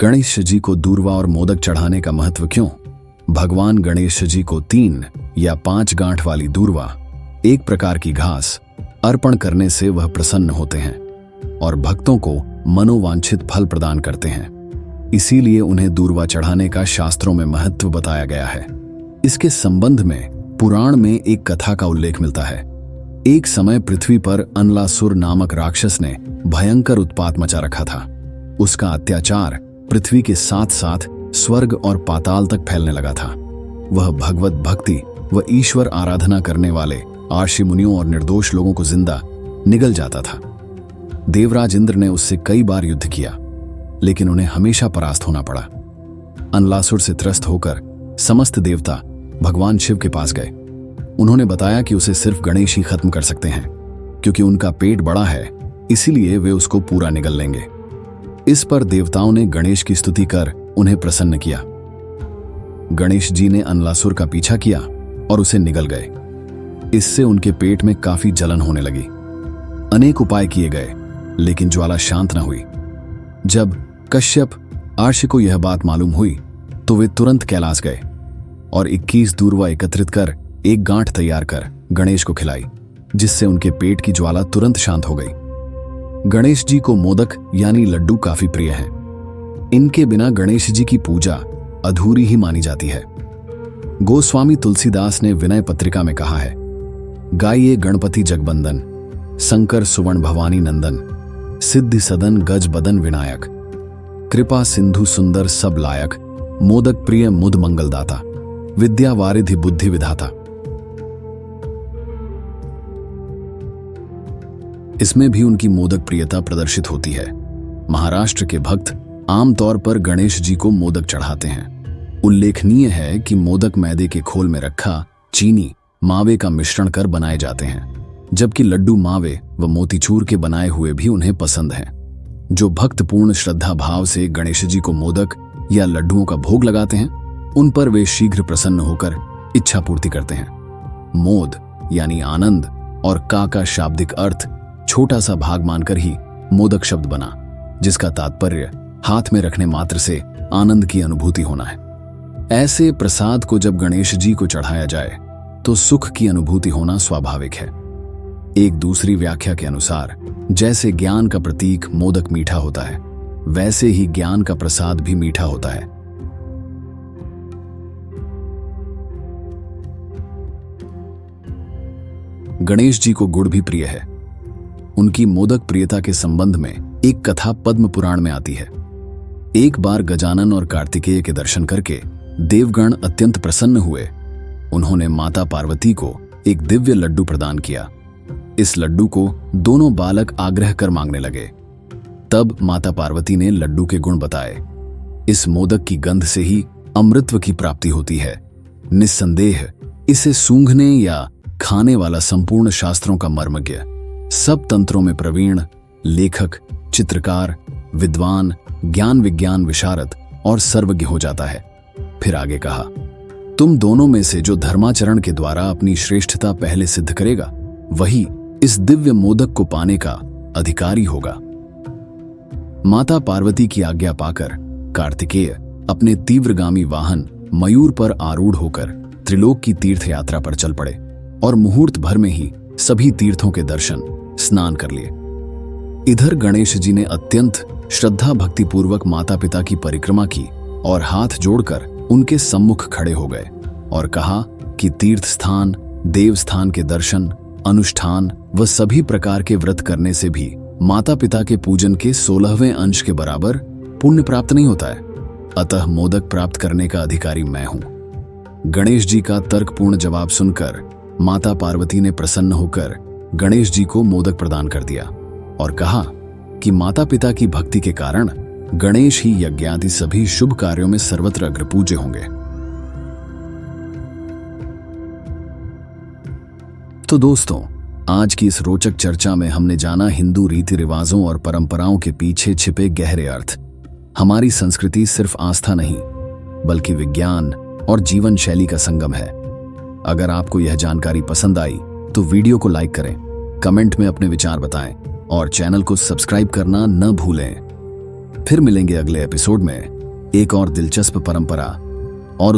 गणेश जी को दूर्वा और मोदक चढ़ाने का महत्व क्यों? भगवान गणेश जी को 3 या 5 गांठ वाली दूर्वा, एक प्रकार की घास, अर्पण करने से वह प्रसन्न होते हैं और भक्तों को मनोवांछित फल प्रदान करते हैं। इसीलिए उन्हें दूर्वा चढ़ाने का शास्त्रों में महत्व बताया गया है। इसके संबंध में पुराण में एक कथा का उल्लेख मिलता है। एक समय पृथ्वी पर अनलासुर नामक राक्षस ने भयंकर उत्पात मचा रखा था। उसका अत्याचार पृथ्वी के साथ साथ स्वर्ग और पाताल तक फैलने लगा था। वह भगवत भक्ति व ईश्वर आराधना करने वाले आर्षि मुनियों और निर्दोष लोगों को जिंदा निगल जाता था। देवराज इंद्र ने उससे कई बार युद्ध किया, लेकिन उन्हें हमेशा परास्त होना पड़ा। अनलासुर से त्रस्त होकर समस्त देवता भगवान शिव के पास गए। उन्होंने बताया कि उसे सिर्फ गणेश ही खत्म कर सकते हैं, क्योंकि उनका पेट बड़ा है, इसीलिए वे उसको पूरा निगल लेंगे। इस पर देवताओं ने गणेश की स्तुति कर उन्हें प्रसन्न किया। गणेश जी ने अनलासुर का पीछा किया और उसे निगल गए। इससे उनके पेट में काफी जलन होने लगी। अनेक उपाय किए गए, लेकिन ज्वाला शांत न हुई। जब कश्यप आर्षि को यह बात मालूम हुई तो वे तुरंत कैलाश गए और 21 दूर्वा एकत्रित कर एक गांठ तैयार कर गणेश को खिलाई, जिससे उनके पेट की ज्वाला तुरंत शांत हो गई। गणेश जी को मोदक यानी लड्डू काफी प्रिय हैं। इनके बिना गणेश जी की पूजा अधूरी ही मानी जाती है। गोस्वामी तुलसीदास ने विनय पत्रिका में कहा है, गाइए गणपति जगबंदन, शंकर सुवर्ण भवानी नंदन, सिद्धि सदन गज बदन विनायक, कृपा सिंधु सुंदर सब लायक, मोदक प्रिय मुद मंगलदाता, विद्या वारिधि बुद्धि विधाता। इसमें भी उनकी मोदक प्रियता प्रदर्शित होती है। महाराष्ट्र के भक्त आमतौर पर गणेश जी को मोदक चढ़ाते हैं। उल्लेखनीय है कि मोदक मैदे के खोल में रखा चीनी मावे का मिश्रण कर बनाए जाते हैं, जबकि लड्डू मावे व मोतीचूर के बनाए हुए भी उन्हें पसंद हैं। जो भक्त पूर्ण श्रद्धा भाव से गणेश जी को मोदक या लड्डुओं का भोग लगाते हैं, उन पर वे शीघ्र प्रसन्न होकर इच्छा पूर्ति करते हैं। मोद यानी आनंद और का शाब्दिक अर्थ छोटा सा भाग मानकर ही मोदक शब्द बना, जिसका तात्पर्य हाथ में रखने मात्र से आनंद की अनुभूति होना है। ऐसे प्रसाद को जब गणेश जी को चढ़ाया जाए तो सुख की अनुभूति होना स्वाभाविक है। एक दूसरी व्याख्या के अनुसार जैसे ज्ञान का प्रतीक मोदक मीठा होता है, वैसे ही ज्ञान का प्रसाद भी मीठा होता है। गणेश जी को गुड़ भी प्रिय है। उनकी मोदक प्रियता के संबंध में एक कथा पद्म पुराण में आती है। एक बार गजानन और कार्तिकेय के दर्शन करके देवगण अत्यंत प्रसन्न हुए। उन्होंने माता पार्वती को एक दिव्य लड्डू प्रदान किया। इस लड्डू को दोनों बालक आग्रह कर मांगने लगे। तब माता पार्वती ने लड्डू के गुण बताए। इस मोदक की गंध से ही अमृतत्व की प्राप्ति होती है। निस्संदेह इसे सूंघने या खाने वाला संपूर्ण शास्त्रों का मर्मज्ञ, सब तंत्रों में प्रवीण लेखक, चित्रकार, विद्वान, ज्ञान विज्ञान विशारद और सर्वज्ञ हो जाता है। फिर आगे कहा, तुम दोनों में से जो धर्माचरण के द्वारा अपनी श्रेष्ठता पहले सिद्ध करेगा, वही इस दिव्य मोदक को पाने का अधिकारी होगा। माता पार्वती की आज्ञा पाकर कार्तिकेय अपने तीव्रगामी वाहन मयूर पर आरूढ़ होकर त्रिलोक की तीर्थ यात्रा पर चल पड़े और मुहूर्त भर में ही सभी तीर्थों के दर्शन स्नान कर लिए। इधर गणेश जी ने अत्यंत श्रद्धा भक्ति पूर्वक माता पिता की परिक्रमा की और हाथ जोड़कर उनके सम्मुख खड़े हो गए और कहा कि तीर्थ स्थान, देव स्थान के दर्शन, अनुष्ठान व सभी प्रकार के व्रत करने से भी माता पिता के पूजन के 16वें अंश के बराबर पुण्य प्राप्त नहीं होता है। अतः मोदक प्राप्त करने का अधिकारी मैं हूं। गणेश जी का तर्कपूर्ण जवाब सुनकर माता पार्वती ने प्रसन्न होकर गणेश जी को मोदक प्रदान कर दिया और कहा कि माता पिता की भक्ति के कारण गणेश ही यज्ञादि सभी शुभ कार्यों में सर्वत्र अग्रपूज्य होंगे। तो दोस्तों, आज की इस रोचक चर्चा में हमने जाना हिंदू रीति रिवाजों और परंपराओं के पीछे छिपे गहरे अर्थ। हमारी संस्कृति सिर्फ आस्था नहीं, बल्कि विज्ञान और जीवन शैली का संगम है। अगर आपको यह जानकारी पसंद आई तो वीडियो को लाइक करें, कमेंट में अपने विचार बताएं और चैनल को सब्सक्राइब करना न भूलें। फिर मिलेंगे अगले एपिसोड में एक और दिलचस्प परंपरा